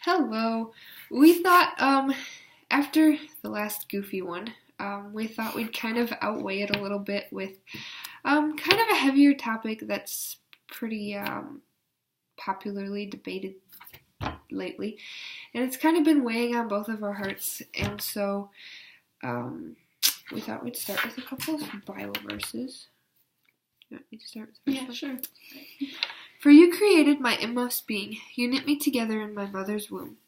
Hello. We thought, after the last goofy one, we thought we'd kind of outweigh it a little bit with, kind of a heavier topic that's pretty, popularly debated lately. And it's kind of been weighing on both of our hearts, and so, we thought we'd start with a couple of Bible verses. You want me to start with the first one? Sure. For you created my inmost being. You knit me together in my mother's womb.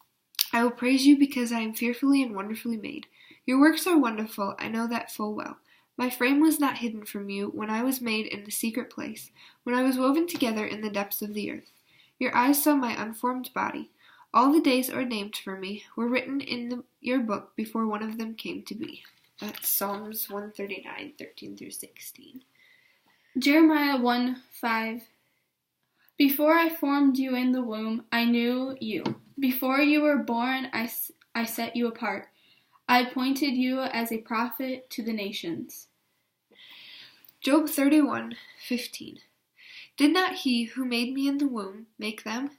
I will praise you because I am fearfully and wonderfully made. Your works are wonderful, I know that full well. My frame was not hidden from you when I was made in the secret place, when I was woven together in the depths of the earth. Your eyes saw my unformed body. All the days ordained for me were written in your book before one of them came to be. That's Psalms 139, 13 through 16. Jeremiah 1:5. Before I formed you in the womb, I knew you. Before you were born, I set you apart. I appointed you as a prophet to the nations. Job 31:15. Did not he who made me in the womb make them?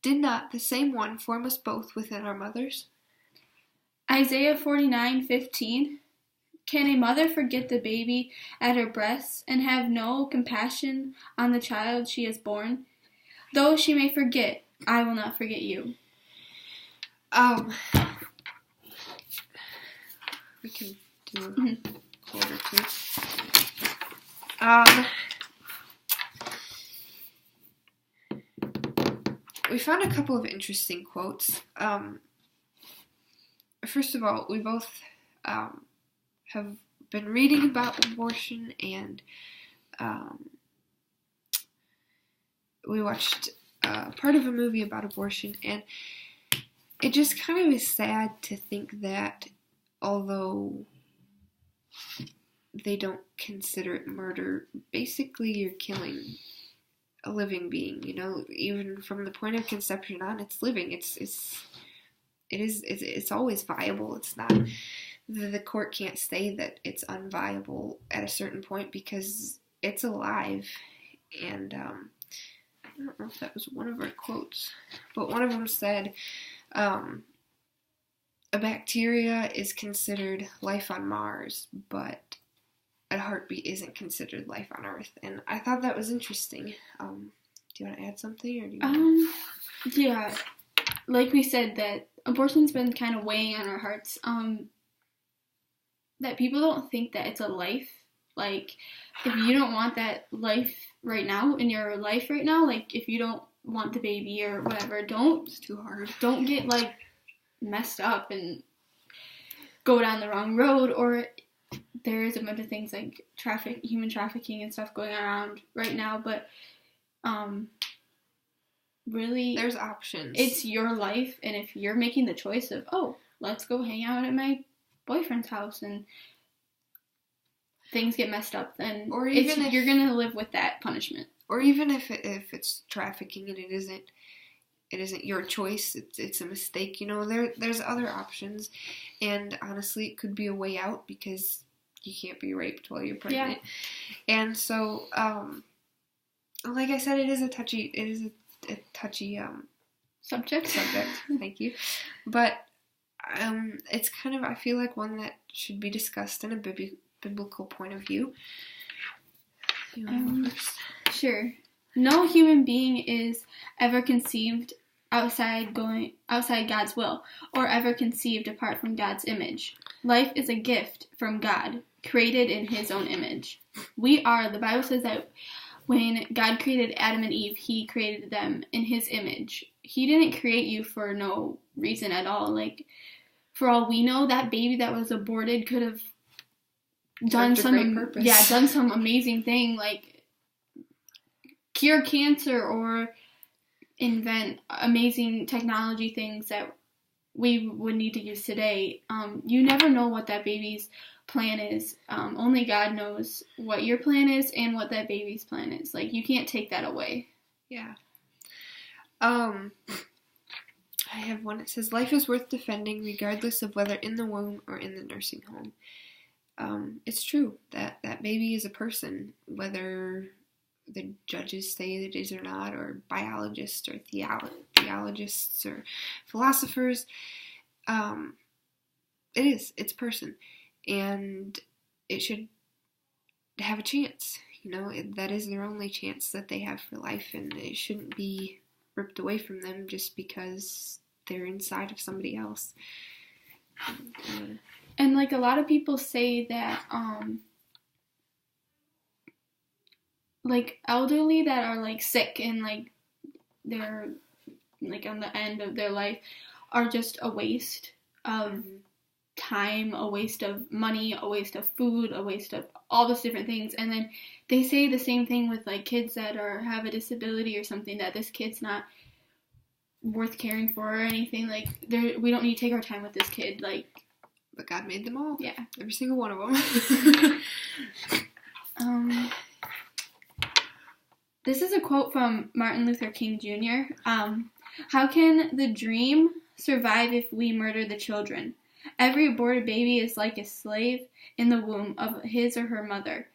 Did not the same one form us both within our mothers? Isaiah 49:15. Can a mother forget the baby at her breasts and have no compassion on the child she has born? Though she may forget, I will not forget you. We can do a quote or two. We found a couple of interesting quotes. First of all, we both have been reading about abortion, and we watched part of a movie about abortion, and it just kind of is sad to think that although they don't consider it murder, basically you're killing a living being, even from the point of conception on, it's living. It's always viable. It's not, the court can't say that it's unviable at a certain point because it's alive. And I don't know if that was one of our quotes, but one of them said, a bacteria is considered life on Mars, but a heartbeat isn't considered life on Earth. And I thought that was interesting. Do you want to add something, or do you? Yeah, like we said, that abortion's been kind of weighing on our hearts. That people don't think that it's a life. Like, if you don't want that life right now, in your life right now, like, if you don't want the baby or whatever, It's too hard. Don't get, like, messed up and go down the wrong road. Or there is a bunch of things like human trafficking and stuff going around right now, but really, there's options. It's your life, and if you're making the choice of, let's go hang out at my boyfriend's house and things get messed up, then you're gonna live with that punishment. Or even if it's trafficking and it isn't your choice, it's a mistake. There's other options, and honestly, it could be a way out because you can't be raped while you're pregnant. Yeah. And so, like I said, it is a touchy subject. Thank you, but it's kind of, I feel like, one that should be discussed in a biblical point of view. You want to go first? Sure. No human being is ever conceived outside God's will, or ever conceived apart from God's image. Life is a gift from God, created in His own image. The Bible says that when God created Adam and Eve, He created them in His image. He didn't create you for no reason at all. Like, for all we know, that baby that was aborted could have done some amazing thing, like cure cancer or invent amazing technology things that we would need to use today. You never know what that baby's plan is. Only God knows what your plan is and what that baby's plan is. Like, you can't take that away. Yeah. I have one. It says, life is worth defending regardless of whether in the womb or in the nursing home. It's true that baby is a person, whether the judges say it is or not, or biologists or theologists or philosophers. It's a person, and it should have a chance. That is their only chance that they have for life, and it shouldn't be ripped away from them just because they're inside of somebody else. And like a lot of people say that like elderly that are like sick and like they're like on the end of their life are just a waste of time, a waste of money, a waste of food, a waste of all those different things. And then they say the same thing with like kids that have a disability or something, that this kid's not worth caring for or anything. Like we don't need to take our time with this kid. Like, but God made them all. Yeah, every single one of them. This is a quote from Martin Luther King Jr. How can the dream survive if we murder the children? Every aborted baby is like a slave in the womb of his or her mother.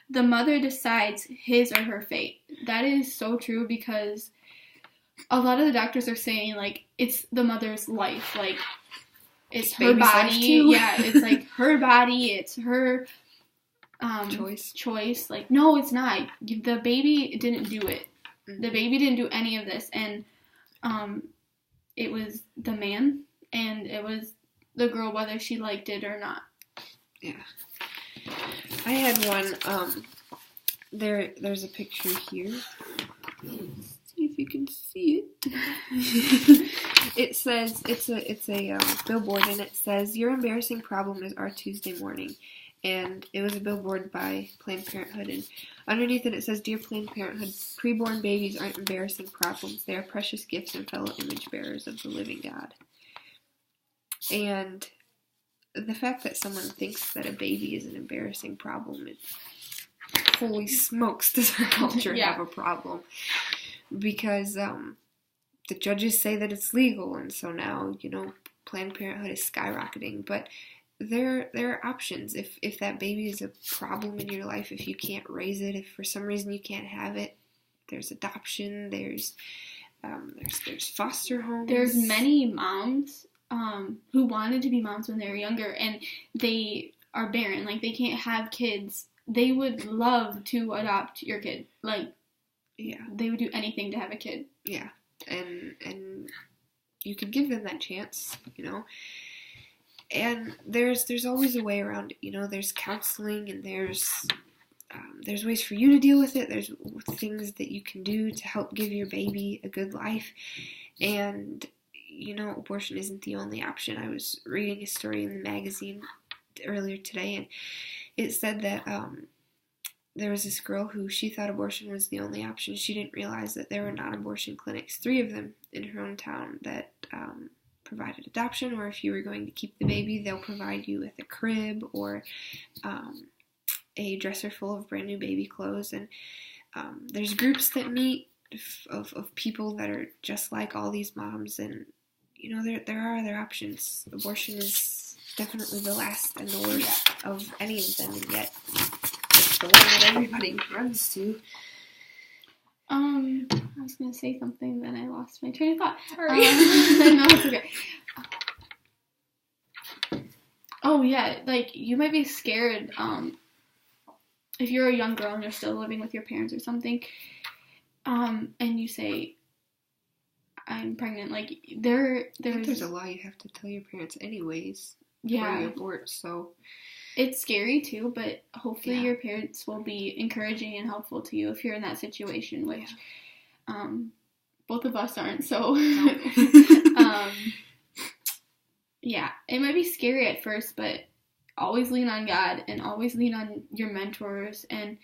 The mother decides his or her fate. That is so true, because a lot of the doctors are saying, like, it's the mother's life. Like, it's her body. Yeah, it's like her body. It's her choice. Like, no, it's not. The baby didn't do it. Mm-hmm. The baby didn't do any of this. And it was the man, and it was the girl, whether she liked it or not. Yeah. I had one, there's a picture here. Let's see if you can see it. It says, it's a billboard, and it says, "Your embarrassing problem is our Tuesday morning." And it was a billboard by Planned Parenthood, and underneath it says, "Dear Planned Parenthood, preborn babies aren't embarrassing problems. They are precious gifts and fellow image bearers of the living God." And the fact that someone thinks that a baby is an embarrassing problem, holy smokes, does our culture have a problem. Because the judges say that it's legal, and so now, Planned Parenthood is skyrocketing. But there are options. If that baby is a problem in your life, if you can't raise it, if for some reason you can't have it, there's adoption, there's foster homes. There's many moms who wanted to be moms when they were younger, and they are barren. Like, they can't have kids. They would love to adopt your kid. Like, yeah, they would do anything to have a kid. Yeah, and you could give them that chance, And there's always a way around it, There's counseling, and there's ways for you to deal with it. There's things that you can do to help give your baby a good life. And, abortion isn't the only option. I was reading a story in the magazine earlier today, and it said that there was this girl who she thought abortion was the only option. She didn't realize that there were non-abortion clinics, 3 of them in her own town, that provided adoption, or if you were going to keep the baby, they'll provide you with a crib or a dresser full of brand new baby clothes. And there's groups that meet of people that are just like all these moms, and there are other options. Abortion is definitely the last and the worst of any of them, and yet it's the one that everybody runs to. I was going to say something, then I lost my train of thought. Sorry. No, it's okay. Oh, yeah, like, you might be scared, if you're a young girl and you're still living with your parents or something, and you say, I'm pregnant, like, there's a law you have to tell your parents anyways before you abort, so... It's scary, too, but hopefully your parents will be encouraging and helpful to you if you're in that situation, which both of us aren't, so... Yeah, it might be scary at first, but always lean on God, and always lean on your mentors and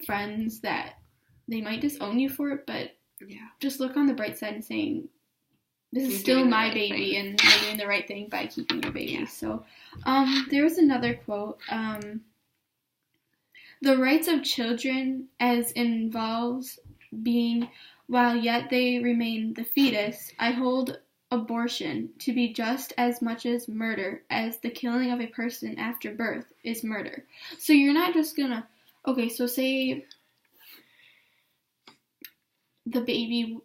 friends that they might disown you for it, but just look on the bright side and saying, this is still my baby, and you're doing the right thing by keeping your baby. Yeah. So, there was another quote. The rights of children as involves being, while yet they remain the fetus, I hold abortion to be just as much as murder as the killing of a person after birth is murder. So you're not just gonna, okay, so say the baby,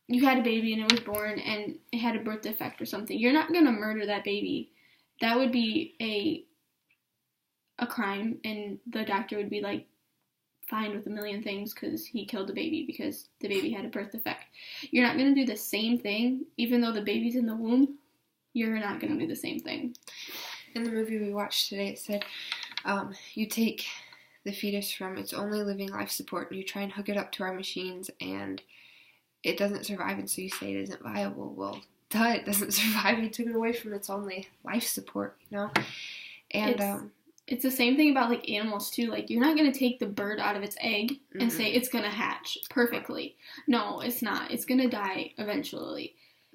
you had a baby and it was born and it had a birth defect or something, you're not going to murder that baby. That would be a crime, and the doctor would be like fined with a million things because he killed the baby because the baby had a birth defect. You're not going to do the same thing, even though the baby's in the womb. You're not going to do the same thing. In the movie we watched today, it said, you take the fetus from its only living life support and you try and hook it up to our machines, and it doesn't survive, and so you say it isn't viable. Well, duh, it doesn't survive. You took it away from its only life support, you know? And it's the same thing about, like, animals, too. Like, you're not going to take the bird out of its egg and say it's going to hatch perfectly. No, it's not. It's going to die eventually.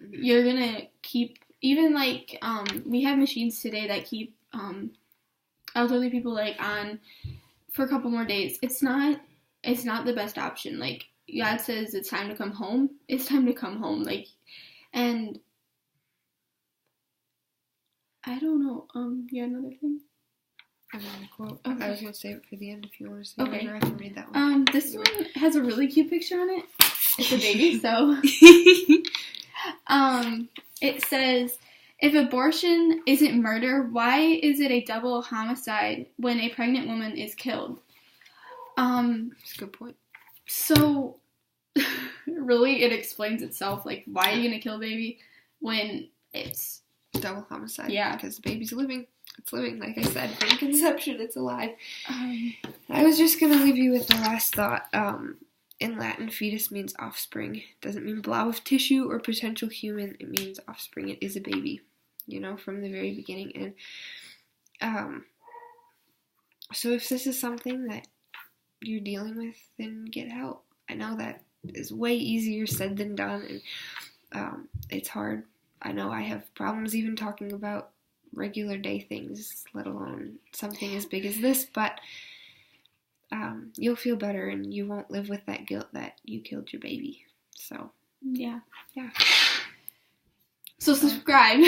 You're going to keep, even, like, we have machines today that keep elderly people, like, on for a couple more days. It's not the best option. Like, God says it's time to come home. It's time to come home. Like, and I don't know. You had another thing? I'm going to quote. Okay. I was going to save it for the end if you want to say Okay. it, or I can read that one. This one has a really cute picture on it. It's a baby, so. It says, if abortion isn't murder, why is it a double homicide when a pregnant woman is killed? That's a good point. So, really, it explains itself. Like, why are you going to kill a baby when it's double homicide? Yeah. Because the baby's living. It's living, like I said, from conception, it's alive. Um, I was just going to leave you with the last thought. In Latin, fetus means offspring. It doesn't mean blob of tissue or potential human. It means offspring. It is a baby, you know, from the very beginning. And so if this is something that you're dealing with, then get help. I know that is way easier said than done, and it's hard. I know I have problems even talking about regular day things, let alone something as big as this, but you'll feel better and you won't live with that guilt that you killed your baby. So yeah. Yeah. So subscribe.